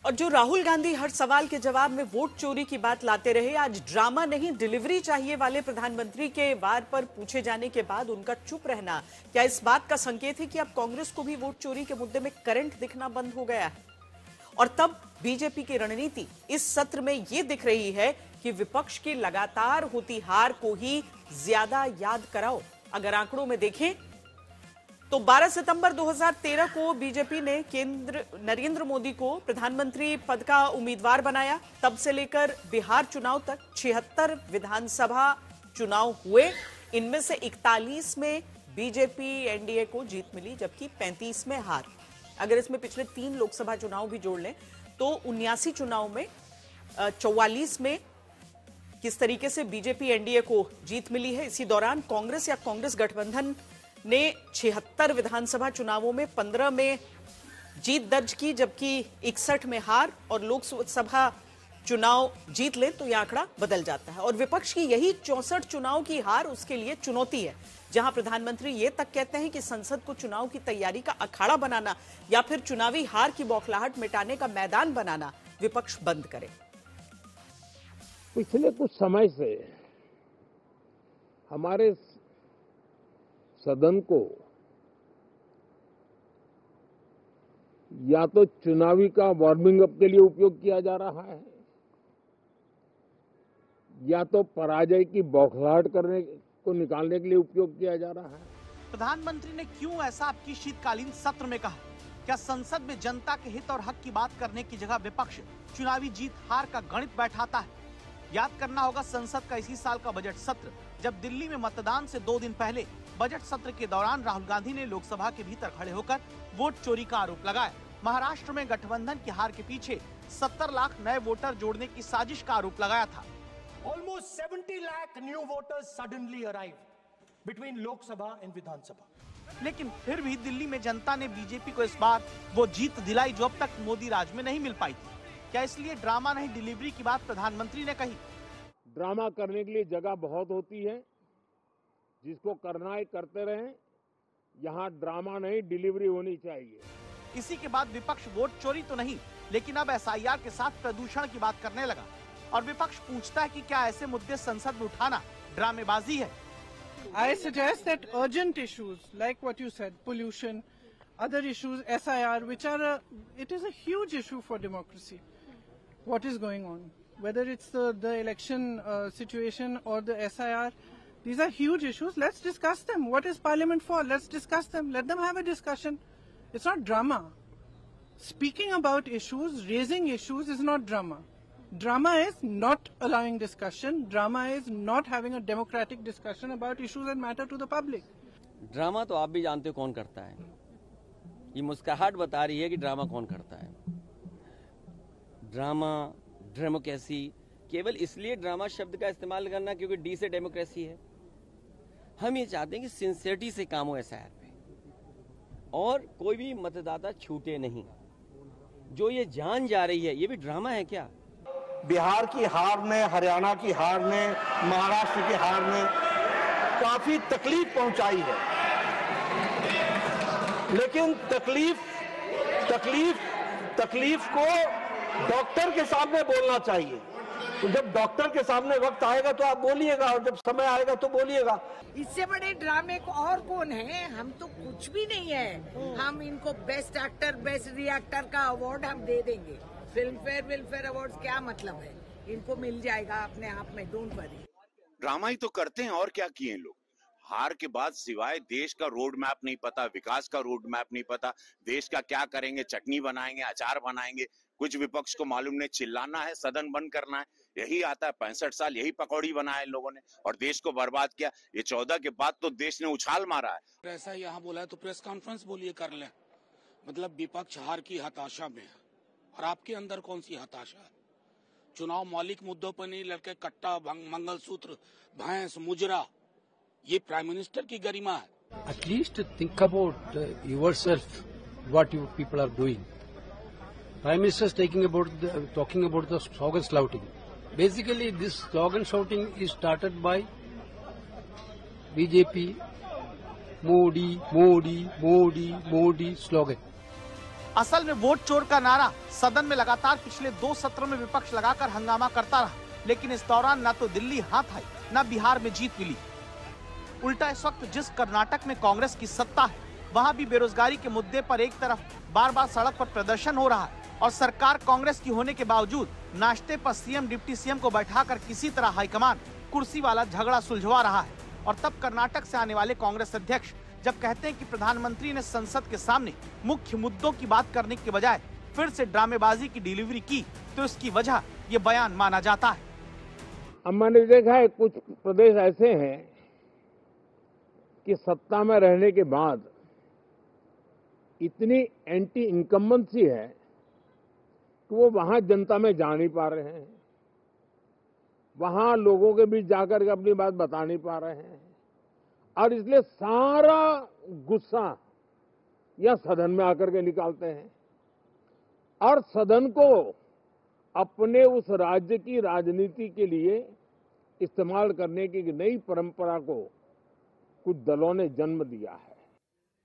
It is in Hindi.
और जो राहुल गांधी हर सवाल के जवाब में वोट चोरी की बात लाते रहे, आज ड्रामा नहीं डिलीवरी चाहिए वाले प्रधानमंत्री के वार पर पूछे जाने के बाद उनका चुप रहना क्या इस बात का संकेत है कि अब कांग्रेस को भी वोट चोरी के मुद्दे में करंट दिखना बंद हो गया है? और तब बीजेपी की रणनीति इस सत्र में यह दिख रही है कि विपक्ष की लगातार होती हार को ही ज्यादा याद कराओ। अगर आंकड़ों में देखें तो 12 सितंबर 2013 को बीजेपी ने नरेंद्र मोदी को प्रधानमंत्री पद का उम्मीदवार बनाया। तब से लेकर बिहार चुनाव तक 76 विधानसभा चुनाव हुए। इनमें से 41 में बीजेपी एनडीए को जीत मिली, जबकि 35 में हार। अगर इसमें पिछले 3 लोकसभा चुनाव भी जोड़ लें तो 79 चुनाव में 44 में किस तरीके से बीजेपी एनडीए को जीत मिली है। इसी दौरान कांग्रेस या कांग्रेस गठबंधन ने 76 विधानसभा चुनावों में 15 में जीत दर्ज की, जबकि 61 में हार। और लोकसभा चुनाव जीत ले तो यह आंकड़ा बदल जाता है। और विपक्ष की यही 64 चुनाव की हार उसके लिए चुनौती है, जहां प्रधानमंत्री ये तक कहते हैं कि संसद को चुनाव की तैयारी का अखाड़ा बनाना या फिर चुनावी हार की बौखलाहट मिटाने का मैदान बनाना विपक्ष बंद करे। पिछले कुछ समय से हमारे सदन को या तो चुनावी का वार्मिंग अप के लिए उपयोग किया जा रहा है या तो पराजय की बौखलाहट करने को निकालने के लिए उपयोग किया जा रहा है। प्रधानमंत्री ने क्यों ऐसा आपकी शीतकालीन सत्र में कहा? क्या संसद में जनता के हित और हक की बात करने की जगह विपक्ष चुनावी जीत हार का गणित बैठाता है? याद करना होगा संसद का इसी साल का बजट सत्र, जब दिल्ली में मतदान से 2 दिन पहले बजट सत्र के दौरान राहुल गांधी ने लोकसभा के भीतर खड़े होकर वोट चोरी का आरोप लगाया। महाराष्ट्र में गठबंधन की हार के पीछे 70 लाख नए वोटर जोड़ने की साजिश का आरोप लगाया था। Almost 70 lakh new voters suddenly arrived between Lok Sabha and Vidhan Sabha. लेकिन फिर भी दिल्ली में जनता ने बीजेपी को इस बार वो जीत दिलाई जो अब तक मोदी राज में नहीं मिल पाई थी। क्या इसलिए ड्रामा नहीं डिलीवरी की बात प्रधानमंत्री ने कही? ड्रामा करने के लिए जगह बहुत होती है, जिसको करना है करते रहें। यहाँ ड्रामा नहीं डिलीवरी होनी चाहिए। इसी के बाद विपक्ष वोट चोरी तो नहीं, लेकिन अब एसआईआर के साथ प्रदूषण की बात करने लगा। और विपक्ष पूछता है कि क्या ऐसे मुद्दे संसद में उठाना ड्रामेबाजी है? I suggest that urgent issues like what you said, pollution, other issues, SIR, which are it is a huge issue for democracy. What is going on? Whether it's the election situation or the SIR, these are huge issues. Let's discuss them. What is Parliament for? Let's discuss them. Let them have a discussion. It's not drama. Speaking about issues, raising issues is not drama. Drama is not allowing discussion. Drama is not having a democratic discussion about issues that matter to the public. Drama तो आप भी जानते हो कौन करता है। ये मुस्कुराहट बता रही है कि ड्रामा कौन करता है। ड्रामा, डेमोक्रेसी, केवल इसलिए ड्रामा शब्द का इस्तेमाल करना क्योंकि डी से डेमोक्रेसी है। हम ये चाहते हैं कि सिंसियरिटी से काम हो एसआईआर पे और कोई भी मतदाता छूटे नहीं। जो ये जान जा रही है, ये भी ड्रामा है क्या? बिहार की हार ने, हरियाणा की हार ने, महाराष्ट्र की हार ने काफी तकलीफ पहुंचाई है, लेकिन तकलीफ को डॉक्टर के सामने बोलना चाहिए। तो जब डॉक्टर के सामने वक्त आएगा तो आप बोलिएगा, और जब समय आएगा तो बोलिएगा। इससे बड़े ड्रामे को और कौन है? हम तो कुछ भी नहीं है। हम इनको बेस्ट एक्टर, बेस्ट रिएक्टर का अवार्ड हम दे देंगे। फिल्मफेयर अवार्ड क्या मतलब है? इनको मिल जाएगा अपने आप में, डोंट वरी। ड्रामा ही तो करते हैं, और क्या किए लोग। हार के बाद सिवाय देश का रोड मैप नहीं पता, विकास का रोड मैप नहीं पता, देश का क्या करेंगे, चटनी बनाएंगे, अचार बनाएंगे। कुछ विपक्ष को मालूम नहीं, चिल्लाना है, सदन बंद करना है, यही आता है। 65 साल यही पकौड़ी बनाए लोगों ने और देश को बर्बाद किया। ये 14 के बाद तो देश ने उछाल मारा है। ऐसा यहाँ बोला है तो प्रेस कॉन्फ्रेंस बोलिए, कर ले। मतलब विपक्ष हार की हताशा में है, और आपके अंदर कौन सी हताशा है? चुनाव मौलिक मुद्दों पर नहीं लड़के कट्टा, मंगलसूत्र, भैंस, मुजरा, ये प्राइम मिनिस्टर की गरिमा है। At least think about yourself, what you people are doing. Prime Minister is talking about the slogan shouting. Basically, this slogan shouting is started by BJP, Modi, Modi, Modi, Modi slogan. असल में वोट चोर का नारा सदन में लगातार पिछले 2 सत्रों में विपक्ष लगाकर हंगामा करता रहा, लेकिन इस दौरान न तो दिल्ली हाथ आई न बिहार में जीत मिली। उल्टा इस वक्त जिस कर्नाटक में कांग्रेस की सत्ता है, वहां भी बेरोजगारी के मुद्दे पर एक तरफ बार बार सड़क पर प्रदर्शन हो रहा है और सरकार कांग्रेस की होने के बावजूद नाश्ते पर सीएम डिप्टी सीएम को बैठाकर किसी तरह हाईकमान कुर्सी वाला झगड़ा सुलझवा रहा है। और तब कर्नाटक से आने वाले कांग्रेस अध्यक्ष जब कहते हैं कि प्रधानमंत्री ने संसद के सामने मुख्य मुद्दों की बात करने के बजाय फिर से ड्रामेबाजी की डिलीवरी की, तो इसकी वजह ये बयान माना जाता है। अब मैंने देखा है कुछ प्रदेश ऐसे हैं कि सत्ता में रहने के बाद इतनी एंटी इनकम्बेंसी है कि वो वहां जनता में जा नहीं पा रहे हैं, वहां लोगों के बीच जाकर के अपनी बात बता नहीं पा रहे हैं, और इसलिए सारा गुस्सा या सदन में आकर के निकालते हैं और सदन को अपने उस राज्य की राजनीति के लिए इस्तेमाल करने की नई परंपरा को कुछ दलों ने जन्म दिया है।